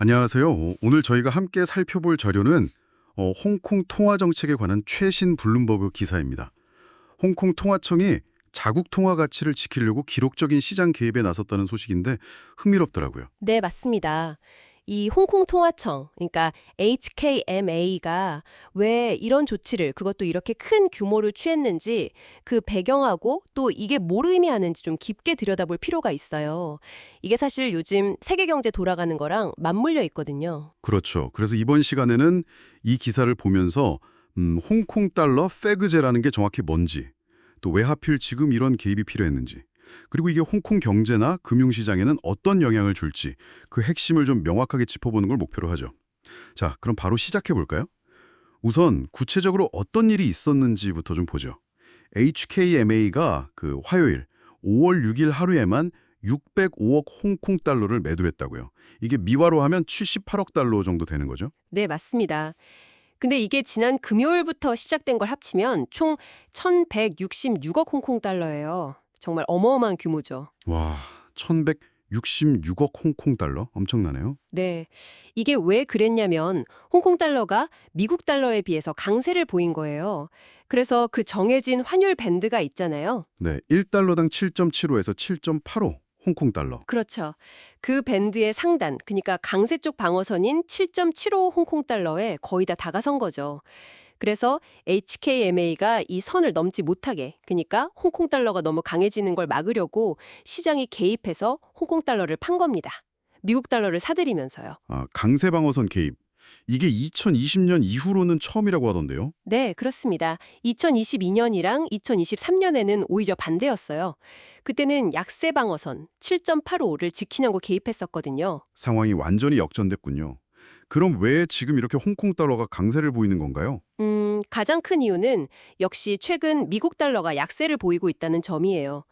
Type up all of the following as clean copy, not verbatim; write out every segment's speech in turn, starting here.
안녕하세요. 오늘 저희가 함께 살펴볼 자료는 홍콩 통화 정책에 관한 최신 블룸버그 기사입니다. 홍콩 통화청이 자국 통화 가치를 지키려고 기록적인 시장 개입에 나섰다는 소식인데 흥미롭더라고요. 네, 맞습니다. 이 홍콩 통화청, 그러니까 HKMA가 왜 이런 조치를, 그것도 이렇게 큰 규모를 취했는지 그 배경하고 또 이게 뭘 의미하는지 좀 깊게 들여다볼 필요가 있어요. 이게 사실 요즘 세계 경제 돌아가는 거랑 맞물려 있거든요. 그렇죠. 그래서 이번 시간에는 이 기사를 보면서 홍콩 달러 페그제라는 게 정확히 뭔지, 또 왜 하필 지금 이런 개입이 필요했는지, 그리고 이게 홍콩 경제나 금융시장에는 어떤 영향을 줄지 그 핵심을 좀 명확하게 짚어보는 걸 목표로 하죠. 자, 그럼 바로 시작해 볼까요? 우선 구체적으로 어떤 일이 있었는지부터 좀 보죠. HKMA가 그 화요일 5월 6일 하루에만 605억 홍콩 달러를 매도했다고요. 이게 미화로 하면 78억 달러 정도 되는 거죠. 네, 맞습니다. 근데 이게 지난 금요일부터 시작된 걸 합치면 총 1,166억 홍콩 달러예요. 정말 어마어마한 규모죠. 와, 1166억 홍콩 달러? 엄청나네요. 네. 이게 왜 그랬냐면 홍콩 달러가 미국 달러에 비해서 강세를 보인 거예요. 그래서 그 정해진 환율 밴드가 있잖아요. 네, 1달러당 7.75에서 7.85 홍콩 달러. 그렇죠. 그 밴드의 상단, 그러니까 강세 쪽 방어선인 7.75 홍콩 달러에 거의 다 다가선 거죠. 그래서 HKMA가 이 선을 넘지 못하게, 그러니까 홍콩 달러가 너무 강해지는 걸 막으려고 시장이 개입해서 홍콩 달러를 판 겁니다. 미국 달러를 사들이면서요. 아, 강세 방어선 개입. 이게 2020년 이후로는 처음이라고 하던데요. 네, 그렇습니다. 2022년이랑 2023년에는 오히려 반대였어요. 그때는 약세 방어선 7.85를 지키려고 개입했었거든요. 상황이 완전히 역전됐군요. 그럼 왜 지금 이렇게 홍콩 달러가 강세를 보이는 건가요? 가장 큰 이유는 역시 최근 미국 달러가 약세를 보이고 있다는 점이에요.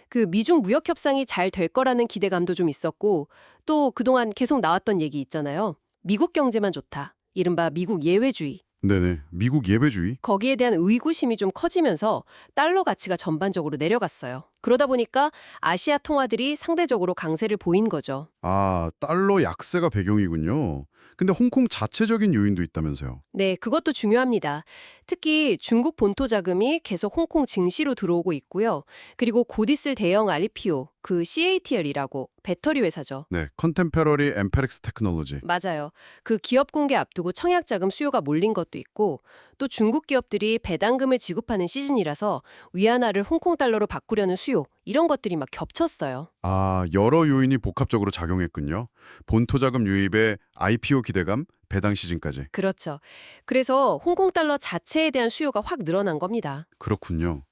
그 미중 무역 협상이 잘 될 거라는 기대감도 좀 있었고, 또 그동안 계속 나왔던 얘기 있잖아요. 미국 경제만 좋다. 이른바 미국 예외주의. 네네, 미국 예배주의. 거기에 대한 의구심이 좀 커지면서 달러 가치가 전반적으로 내려갔어요. 그러다 보니까 아시아 통화들이 상대적으로 강세를 보인 거죠. 아, 달러 약세가 배경이군요. 근데 홍콩 자체적인 요인도 있다면서요. 네, 그것도 중요합니다. 특히 중국 본토 자금이 계속 홍콩 증시로 들어오고 있고요. 그리고 곧 있을 대형 RPO, 그 CATL이라고 배터리 회사죠. 네, 컨템퍼러리 엠페렉스 테크놀로지. 맞아요. 그 기업 공개 앞두고 청약 자금 수요가 몰린 것도 있고, 또 중국 기업들이 배당금을 지급하는 시즌이라서 위안화를 홍콩 달러로 바꾸려는 수요, 이런 것들이 막 겹쳤어요. 아, 여러 요인이 복합적으로 작용했군요. 본토 자금 유입에 IPO 기대감, 배당 시즌까지. 그렇죠. 그래서 홍콩 달러 자체에 대한 수요가 확 늘어난 겁니다. 그렇군요.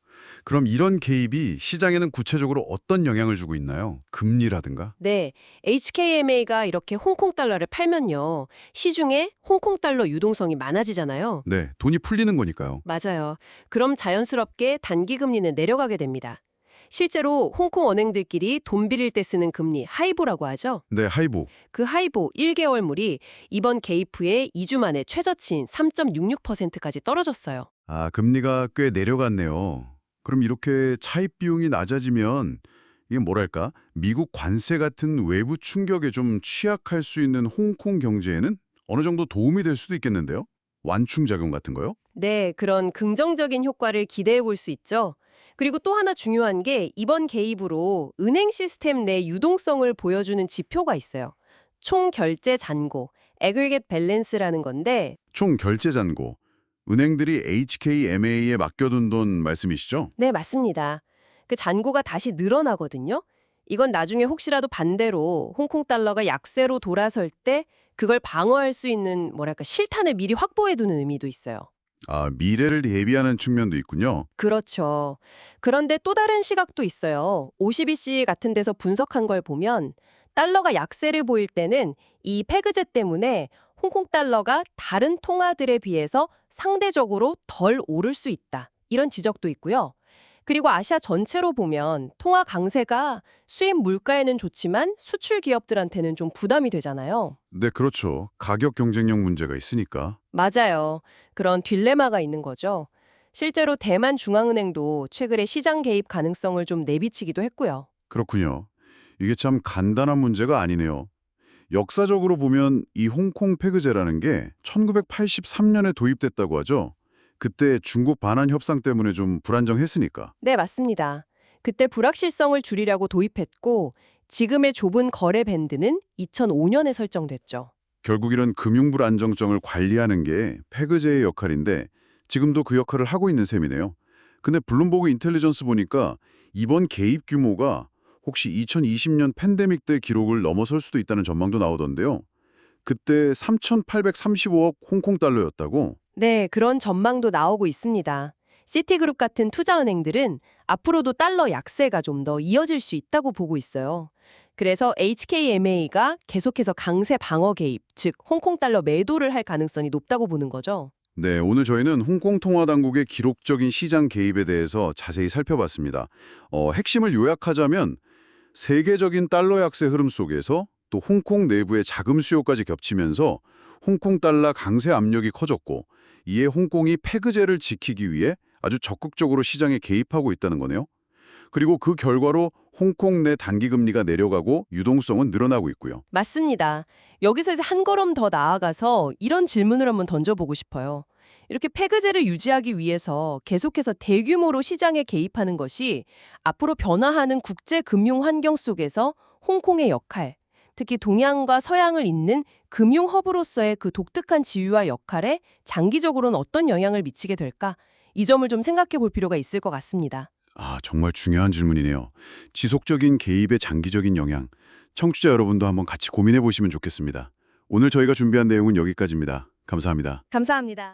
그럼 이런 개입이 시장에는 구체적으로 어떤 영향을 주고 있나요? 금리라든가? 네, HKMA가 이렇게 홍콩 달러를 팔면요. 시중에 홍콩 달러 유동성이 많아지잖아요. 네, 돈이 풀리는 거니까요. 맞아요. 그럼 자연스럽게 단기 금리는 내려가게 됩니다. 실제로 홍콩 은행들끼리 돈 빌릴 때 쓰는 금리 하이보라고 하죠. 네, 하이보. 그 하이보 1개월물이 이번 개입 후에 2주 만에 최저치인 3.66%까지 떨어졌어요. 아, 금리가 꽤 내려갔네요. 그럼 이렇게 차입 비용이 낮아지면 이게 뭐랄까? 미국 관세 같은 외부 충격에 좀 취약할 수 있는 홍콩 경제에는 어느 정도 도움이 될 수도 있겠는데요? 완충작용 같은 거요? 네, 그런 긍정적인 효과를 기대해 볼 수 있죠. 그리고 또 하나 중요한 게 이번 개입으로 은행 시스템 내 유동성을 보여주는 지표가 있어요. 총 결제 잔고, aggregate balance라는 건데, 총 결제 잔고. 은행들이 HKMA에 맡겨둔 돈 말씀이시죠? 네, 맞습니다. 그 잔고가 다시 늘어나거든요. 이건 나중에 혹시라도 반대로 홍콩 달러가 약세로 돌아설 때 그걸 방어할 수 있는 뭐랄까 실탄을 미리 확보해 두는 의미도 있어요. 아, 미래를 예비하는 측면도 있군요. 그렇죠. 그런데 또 다른 시각도 있어요. 52C 같은 데서 분석한 걸 보면 달러가 약세를 보일 때는 이 페그제 때문에 홍콩 달러가 다른 통화들에 비해서 상대적으로 덜 오를 수 있다. 이런 지적도 있고요. 그리고 아시아 전체로 보면 통화 강세가 수입 물가에는 좋지만 수출 기업들한테는 좀 부담이 되잖아요. 네, 그렇죠. 가격 경쟁력 문제가 있으니까. 맞아요. 그런 딜레마가 있는 거죠. 실제로 대만 중앙은행도 최근에 시장 개입 가능성을 좀 내비치기도 했고요. 그렇군요. 이게 참 간단한 문제가 아니네요. 역사적으로 보면 이 홍콩 페그제라는 게 1983년에 도입됐다고 하죠. 그때 중국 반환 협상 때문에 좀 불안정했으니까. 네, 맞습니다. 그때 불확실성을 줄이려고 도입했고 지금의 좁은 거래 밴드는 2005년에 설정됐죠. 결국 이런 금융 불안정성을 관리하는 게 페그제의 역할인데 지금도 그 역할을 하고 있는 셈이네요. 근데 블룸버그 인텔리전스 보니까 이번 개입 규모가 혹시 2020년 팬데믹 때 기록을 넘어설 수도 있다는 전망도 나오던데요. 그때 3,835억 홍콩 달러였다고? 네, 그런 전망도 나오고 있습니다. 시티그룹 같은 투자은행들은 앞으로도 달러 약세가 좀 더 이어질 수 있다고 보고 있어요. 그래서 HKMA가 계속해서 강세 방어 개입, 즉 홍콩 달러 매도를 할 가능성이 높다고 보는 거죠. 네, 오늘 저희는 홍콩 통화 당국의 기록적인 시장 개입에 대해서 자세히 살펴봤습니다. 핵심을 요약하자면 세계적인 달러 약세 흐름 속에서 또 홍콩 내부의 자금 수요까지 겹치면서 홍콩 달러 강세 압력이 커졌고 이에 홍콩이 페그제를 지키기 위해 아주 적극적으로 시장에 개입하고 있다는 거네요. 그리고 그 결과로 홍콩 내 단기 금리가 내려가고 유동성은 늘어나고 있고요. 맞습니다. 여기서 이제 한 걸음 더 나아가서 이런 질문을 한번 던져보고 싶어요. 이렇게 페그제를 유지하기 위해서 계속해서 대규모로 시장에 개입하는 것이 앞으로 변화하는 국제 금융 환경 속에서 홍콩의 역할, 특히 동양과 서양을 잇는 금융 허브로서의 그 독특한 지위와 역할에 장기적으로는 어떤 영향을 미치게 될까? 이 점을 좀 생각해 볼 필요가 있을 것 같습니다. 정말 중요한 질문이네요. 지속적인 개입의 장기적인 영향. 청취자 여러분도 한번 같이 고민해 보시면 좋겠습니다. 오늘 저희가 준비한 내용은 여기까지입니다. 감사합니다. 감사합니다.